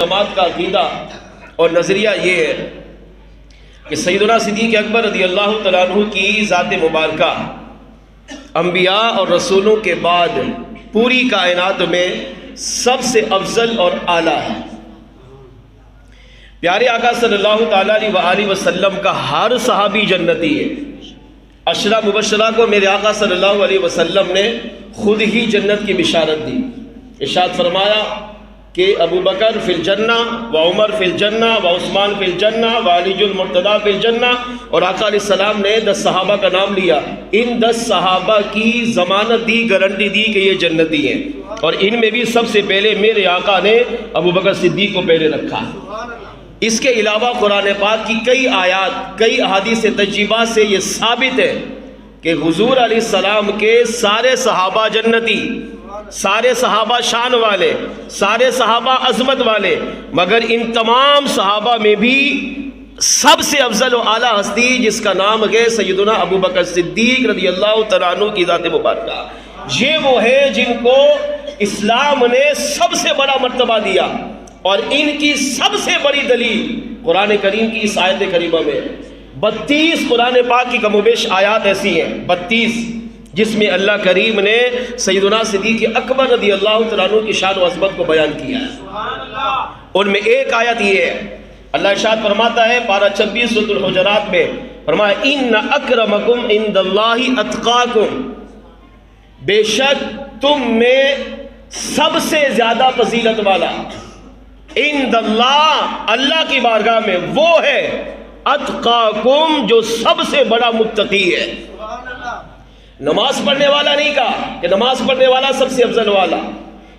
جماعت کا عقیدہ اور نظریہ یہ ہے کہ سیدنا صدیق اکبر رضی اللہ تعالیٰ عنہ کی ذات مبارکہ انبیاء اور رسولوں کے بعد پوری کائنات میں سب سے افضل اور اعلیٰ ہے۔ پیارے آقا صلی اللہ تعالیٰ علیہ وسلم کا ہر صحابی جنتی ہے۔ عشرہ مبشرہ کو میرے آقا صلی اللہ علیہ وسلم نے خود ہی جنت کی بشارت دی۔ ارشاد فرمایا کہ ابو بکر فی الجنہ و عمر فی الجنہ و عثمان فی الجنہ و علی المرتضیٰ فی الجنہ، اور آقا علیہ السلام نے 10 صحابہ کا نام لیا۔ ان 10 صحابہ کی ضمانت دی، گارنٹی دی کہ یہ جنتی ہیں، اور ان میں بھی سب سے پہلے میرے آقا نے ابو بکر صدیق کو پہلے رکھا۔ اس کے علاوہ قرآن پاک کی کئی آیات، کئی احادیث تجیبات سے یہ ثابت ہے کہ حضور علیہ السلام کے سارے صحابہ جنتی، سارے صحابہ شان والے، سارے صحابہ عظمت والے، مگر ان تمام صحابہ میں بھی سب سے افضل و اعلیٰ ہستی جس کا نام ہے سیدنا ابو بکر صدیق رضی اللہ تعالیٰ عنہ کی ذات مبارکہ، یہ وہ ہے جن کو اسلام نے سب سے بڑا مرتبہ دیا، اور ان کی سب سے بڑی دلیل قرآن کریم کی اس آیت کریمہ میں 32 قرآن پاک کی کم و بیش آیات ایسی ہیں، 32 جس میں اللہ کریم نے سیدنا صدیق اکبر رضی اللہ تعالیٰ عنہ کی شان و عظمت کو بیان کیا ہے۔ ان میں ایک آیت یہ ہے، اللہ ارشاد فرماتا ہے پارہ 26 سورۃ الحجرات میں، فرمایا ان اکرمکم عند اللہ اتقاکم، بے شک تم میں سب سے زیادہ فضیلت والا عند اللہ، اللہ کی بارگاہ میں، وہ ہے اتقاکم، جو سب سے بڑا متقی ہے۔ نماز پڑھنے والا نہیں کہا کہ نماز پڑھنے والا سب سے افضل والا،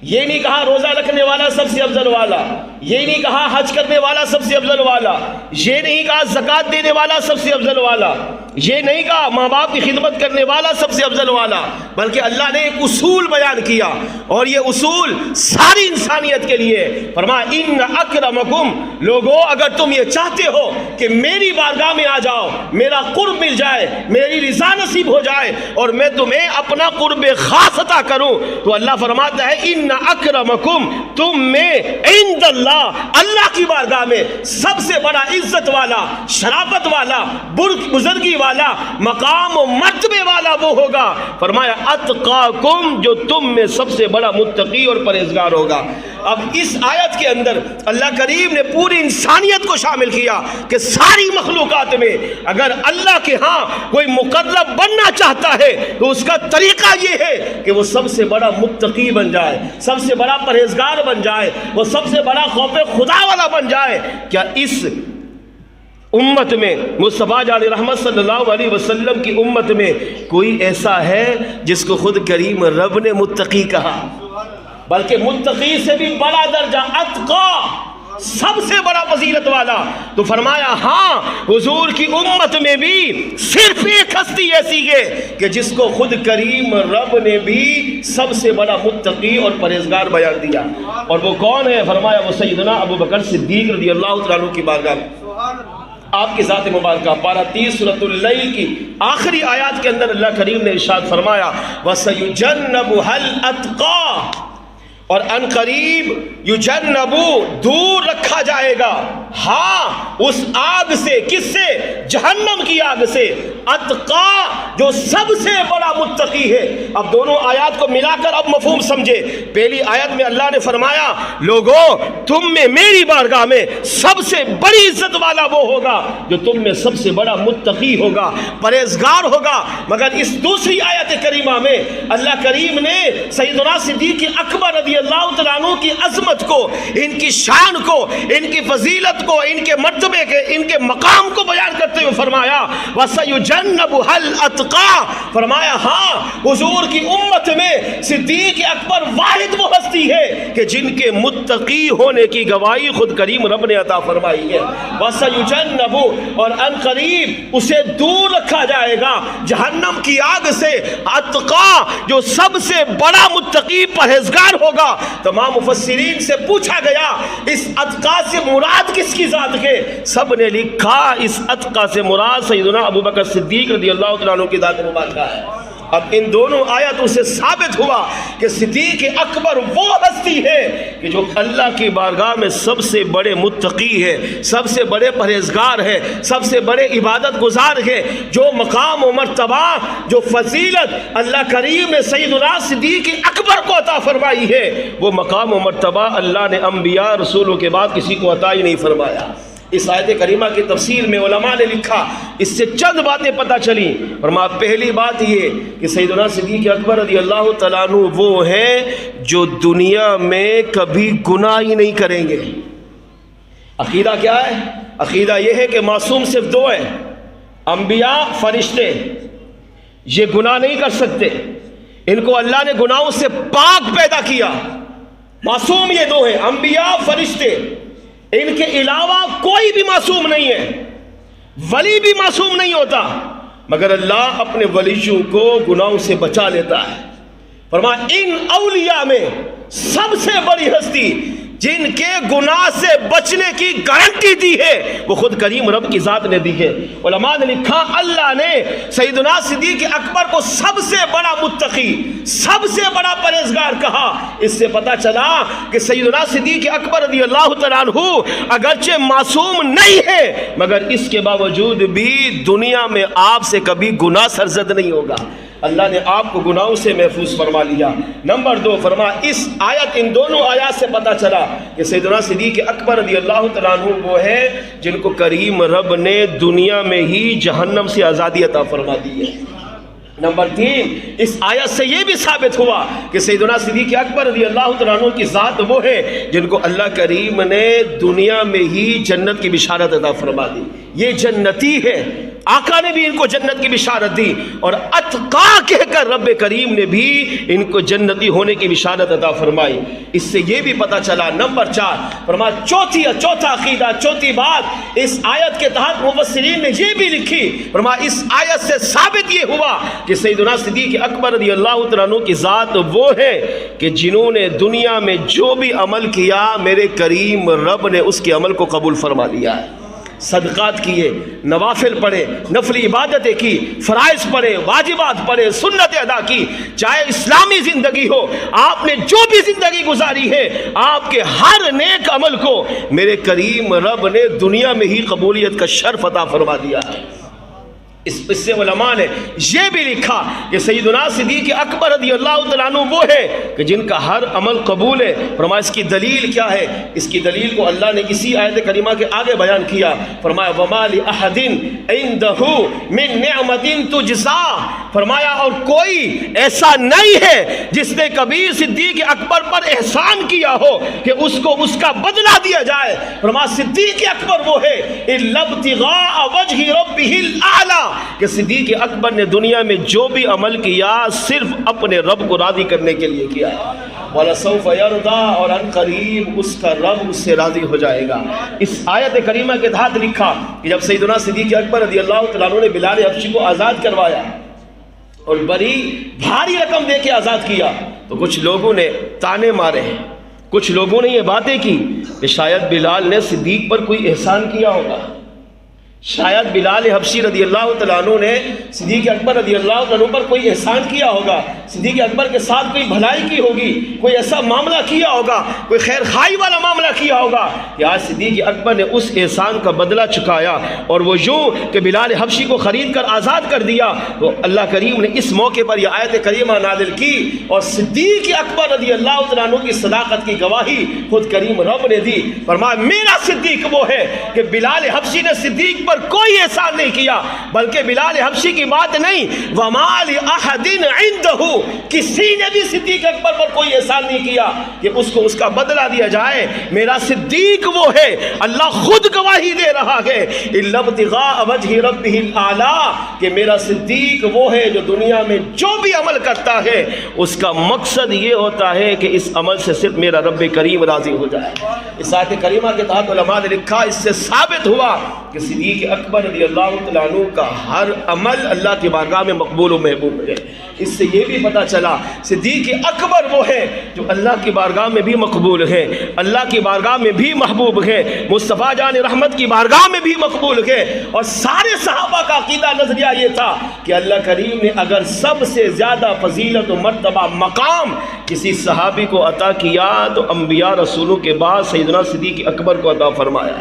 یہ نہیں کہا روزہ رکھنے والا سب سے افضل والا، یہ نہیں کہا حج کرنے والا سب سے افضل والا، یہ نہیں کہا زکوٰۃ دینے والا سب سے افضل والا، یہ نہیں کہا ماں باپ کی خدمت کرنے والا سب سے افضل والا، بلکہ اللہ نے ایک اصول بیان کیا، اور یہ اصول ساری انسانیت کے لیے۔ فرمایا ان اکرمکم، لوگو اگر تم یہ چاہتے ہو کہ میری بارگاہ میں آ جاؤ، میرا قرب مل جائے، میری رضا نصیب ہو جائے، اور میں تمہیں اپنا قرب خاص عطا کروں، تو اللہ فرماتا ہے ان اکرمکم، تم میں عند اللہ، اللہ کی بارگاہ میں سب سے بڑا عزت والا، شرافت والا، بزرگی والا، مقام و مرتبے والا وہ ہوگا، فرمایا اتقاکم، جو تم میں سب سے بڑا متقی اور پرہیزگار ہوگا۔ اب اس آیت کے اندر اللہ کریم نے پوری انسانیت کو شامل کیا کہ ساری مخلوقات میں اگر اللہ کے ہاں کوئی مقرب بننا چاہتا ہے تو اس کا طریقہ یہ ہے کہ وہ سب سے بڑا متقی بن جائے، سب سے بڑا پرہیزگار بن جائے، وہ سب سے بڑا خوف خدا والا بن جائے۔ کیا اس امت میں مصطفیٰ جان رحمت صلی اللہ علیہ وسلم کی امت میں کوئی ایسا ہے جس کو خود کریم رب نے متقی کہا؟ بلکہ متقی سے بھی بڑا درجہ اتقا، سب سے بڑا فضیلت والا۔ تو فرمایا ہاں، حضور کی امت میں بھی صرف ایک ہستی ایسی ہے کہ جس کو خود کریم رب نے بھی سب سے بڑا متقی اور پرہیزگار بیان دیا، اور وہ کون ہے؟ فرمایا وہ سیدنا ابو بکر صدیق رضی اللہ تعالیٰ عنہ کی بارگاہ میں آپ کی ذات مبارکہ پارہ 30 سورۃ اللیل کی آخری آیات کے اندر اللہ کریم نے ارشاد فرمایا وَسَيُجَنَّبُهَا الْأَتْقَى، اور ان قریب یجنبو، دور رکھا جائے گا، ہاں اس آگ سے، کس سے؟ جہنم کی آگ سے، اتقا، جو سب سے بڑا متقی ہے۔ اب دونوں آیات کو ملا کر اب مفہوم سمجھے۔ پہلی آیت میں اللہ نے فرمایا لوگو تم میں میری بارگاہ میں سب سے بڑی عزت والا وہ ہوگا جو تم میں سب سے بڑا متقی ہوگا، پرہیزگار ہوگا۔ مگر اس دوسری آیت کریمہ میں اللہ کریم نے سیدنا صدیق اکبر رضی اللہ تعالیٰ عنہ کی عظمت کو، ان کی شان کو، ان کی فضیلت کو، ان کے مرتبے کے، ان کے مقام کو بیان کرتے ہوئے فرمایا وَسَيُجَنَّبُهَا الْأَتْقَى، فرمایا ہاں حضور کی امت میں صدیق اکبر واحد وہ ہستی ہے کہ جن کے متقی ہونے کی گواہی خود کریم رب نے عطا فرمائی ہے۔ وَسَيُجَنَّبُ، اور ان قریب اسے دور رکھا جائے گا جہنم کی آگ سے، اتقا، جو سب سے بڑا متقی پرہیزگار ہوگا۔ تمام مفسرین سے پوچھا گیا اس اتقا سے مراد کس کی ذات ہے؟ سب نے لکھا اس اتقا سے مراد سیدنا ابو بکر صدیق رضی اللہ تعالیٰ عنہ کی ذات مبارکہ ہے۔ اب ان دونوں آیتوں سے ثابت ہوا کہ صدیق اکبر وہ ہستی ہے کہ جو اللہ کی بارگاہ میں سب سے بڑے متقی ہے، سب سے بڑے پرہیزگار ہے، سب سے بڑے عبادت گزار ہے. جو مقام و مرتبہ، جو فضیلت اللہ کریم نے سیدنا صدیق اکبر کو عطا فرمائی ہے، وہ مقام و مرتبہ اللہ نے انبیاء رسولوں کے بعد کسی کو عطا ہی نہیں فرمایا. اس آیت کریمہ کی تفسیر میں علماء نے لکھا، اس سے چند باتیں پتہ چلی. فرمایا پہلی بات یہ کہ سیدنا صدیق اکبر رضی اللہ تعالیٰ عنہ وہ ہیں جو دنیا میں کبھی گناہ ہی نہیں کریں گے. عقیدہ کیا ہے؟ عقیدہ یہ ہے کہ معصوم صرف دو ہیں، انبیاء، فرشتے. یہ گناہ نہیں کر سکتے، ان کو اللہ نے گناہوں سے پاک پیدا کیا. معصوم یہ دو ہیں، انبیاء، فرشتے. ان کے علاوہ کوئی بھی معصوم نہیں ہے. ولی بھی معصوم نہیں ہوتا، مگر اللہ اپنے ولیوں کو گناہوں سے بچا لیتا ہے. فرمایا ان اولیاء میں سب سے بڑی ہستی جن کے گناہ سے بچنے کی گارنٹی دی ہے وہ خود کریم رب کی ذات نے دی ہے. علماء نے لکھا اللہ نے سیدنا صدیق اکبر کو سب سے بڑا متقی، سب سے بڑا پرہیزگار کہا. اس سے پتہ چلا کہ سیدنا صدیق اکبر رضی اللہ تعالیٰ عنہ اگرچہ معصوم نہیں ہے، مگر اس کے باوجود بھی دنیا میں آپ سے کبھی گناہ سرزد نہیں ہوگا. اللہ نے آپ کو گناہوں سے محفوظ فرما لیا. نمبر دو، فرما اس آیت، ان دونوں آیات سے پتہ چلا کہ سیدنا صدیق اکبر رضی اللہ تعالیٰ عنہ وہ ہے جن کو کریم رب نے دنیا میں ہی جہنم سے آزادی عطا فرما دی ہے. نمبر تین، اس آیت سے یہ بھی ثابت ہوا کہ سیدنا صدیق اکبر رضی اللہ تعالیٰ عنہ کی ذات وہ ہے جن کو اللہ کریم نے دنیا میں ہی جنت کی بشارت عطا فرما دی. یہ جنتی ہے، آقا نے بھی ان کو جنت کی بشارت دی، اور اتقا کہہ کر رب کریم نے بھی ان کو جنتی ہونے کی بشارت عطا فرمائی. اس سے یہ بھی پتہ چلا. نمبر چار، فرمایا چوتھا عقیدہ، چوتھی بات اس آیت کے تحت مفسرین نے یہ بھی لکھی. فرمایا اس آیت سے ثابت یہ ہوا کہ سیدنا صدیق اکبر رضی اللہ تعالیٰ عنہ کی ذات وہ ہے کہ جنہوں نے دنیا میں جو بھی عمل کیا میرے کریم رب نے اس کے عمل کو قبول فرما لیا ہے. صدقات کیے، نوافل پڑھے، نفل عبادتیں کی، فرائض پڑھے، واجبات پڑھے، سنت ادا کی. چاہے اسلامی زندگی ہو، آپ نے جو بھی زندگی گزاری ہے، آپ کے ہر نیک عمل کو میرے کریم رب نے دنیا میں ہی قبولیت کا شرف عطا فرما دیا ہے. اس سے علماء نے یہ بھی لکھا کہ سیدنا صدیق اکبر رضی اللہ تعالیٰ عنہ وہ ہے کہ جن کا ہر عمل قبول ہے. فرمایا اس کی دلیل کیا ہے؟ اس کی دلیل کو اللہ نے اسی آیت کریمہ کے آگے بیان کیا. فرمایا وَمَا لِأَحَدٍ عِنْدَهُ مِن نِعْمَةٍ تُجْزَىٰ. فرمایا اور کوئی ایسا نہیں ہے جس نے کبھی صدیق اکبر پر احسان کیا ہو کہ اس کو اس کا بدلہ دیا جائے. فرمایا صدیق اکبر وہ ہے إِلَّا ابْتِغَاءَ وَجْهِ رَبِّهِ الْأَعْلَىٰ کہ صدیق اکبر نے دنیا میں جو بھی عمل کیا صرف اپنے رب کو راضی کرنے کے لیے کیا. وَلَسَوْفَ يَرْضَىٰ، اور ان قریب اس کا رب اس سے راضی ہو جائے گا. اس آیت کریمہ کے تحت لکھا کہ جب سیدنا صدیق اکبر رضی اللہ تعالیٰ عنہ نے بلال حبشی کو آزاد کروایا اور بڑی بھاری رقم دے کے آزاد کیا تو کچھ لوگوں نے تانے مارے، کچھ لوگوں نے یہ باتیں کی کہ شاید بلال نے صدیق پر کوئی احسان کیا ہوگا، شاید بلال حبشی رضی اللہ تعالیٰ عنہ نے صدیق اکبر رضی اللہ تعالیٰ عنہ پر کوئی احسان کیا ہوگا، صدیق اکبر کے ساتھ کوئی بھلائی کی ہوگی، کوئی ایسا معاملہ کیا ہوگا، کوئی خیر خواہی والا معاملہ کیا ہوگا کہ آج صدیق اکبر نے اس احسان کا بدلہ چکایا. اور وہ یوں کہ بلال حبشی کو خرید کر آزاد کر دیا. تو اللہ کریم نے اس موقع پر یہ آیت کریمہ نازل کی اور صدیق اکبر رضی اللہ تعالیٰ عنہ کی صداقت کی گواہی خود کریم رب نے دی. فرمایا میرا صدیق وہ ہے کہ بلال حبشی نے صدیق پر کوئی احسان نہیں کیا، بلکہ بلال حبشی کی بات نہیں، وَمَا لِأَحَدٍ عِنْدَهُ، کسی نے بھی صدیق اکبر پر کوئی احسان نہیں کیا کہ اس کو اس کا بدلہ دیا جائے. میرا صدیق وہ ہے، اللہ خود گواہی دے رہا ہے، إِلَّا ابْتِغَاءَ وَجْهِ رَبِّهِ الْأَعْلَىٰ، کہ میرا صدیق وہ ہے جو دنیا میں جو بھی عمل کرتا ہے اس کا مقصد یہ ہوتا ہے کہ اس عمل سے صرف میرا رب کریم راضی ہو جائے. اس آیت کریمہ کے تحت علماء نے لکھا اس سے ثابت ہوا کہ صدیق اکبر رضی اللہ تعالیٰ عنہ کا ہر عمل اللہ کی بارگاہ میں مقبول و محبوب ہے. اس سے یہ بھی پتہ چلا صدیق اکبر وہ ہے جو اللہ کی بارگاہ میں بھی مقبول ہے، اللہ کی بارگاہ میں بھی محبوب ہے، مصطفیٰ جان رحمت کی بارگاہ میں بھی مقبول ہے۔ اور سارے صحابہ کا عقیدہ نظریہ یہ تھا کہ اللہ کریم نے اگر سب سے زیادہ فضیلت و مرتبہ مقام کسی صحابی کو عطا کیا تو انبیاء رسولوں کے بعد سیدنا صدیق اکبر کو عطا فرمایا۔